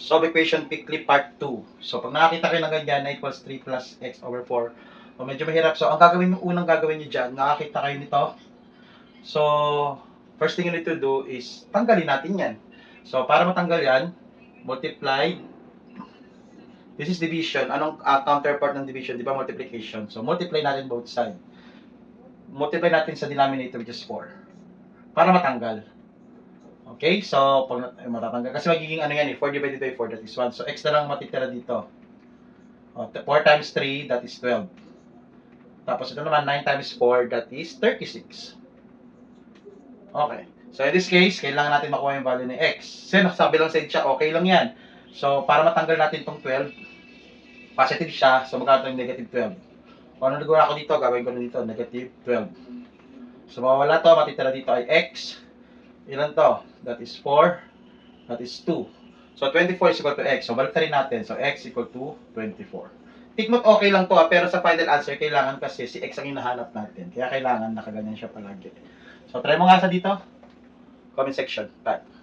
Solve equation quickly part 2. So, pag nakakita kayo ng ganyan na equals 3 plus x over 4, so medyo mahirap. So, ang unang gagawin nyo dyan, nakakita kayo nito. So, first thing you need to do is, tanggalin natin yan. So, para matanggal yan, multiply. This is division. Anong counterpart ng division? Di ba multiplication? So, multiply natin both sides. Multiply natin sa denominator, which is 4. Para matanggal. Okay, so pag matatanggal, kasi magiging ano yan 4 divided by 4, that is 1. So x na lang matitira dito. 4 times 3, that is 12. Tapos ito naman, 9 times 4, that is 36. Okay, so in this case, kailangan natin makuha yung value ng x. Kasi nakasabi lang side siya, okay lang yan. So para matanggal natin itong 12, positive siya, so magkakaroon ng negative 12. Kung ano nagawa ko dito, gagawin ko na dito, negative 12. So mawawala to, matitira dito ay x. Ilan to? That is 4. That is 2. So, 24 is equal to x. So, balik rin natin. So, x equal to 24. Tikmot okay lang to pero sa final answer, kailangan kasi si x ang hinahanap natin. Kaya kailangan nakaganyan siya palagi. So, try mo nga sa dito. Comment section. Bye.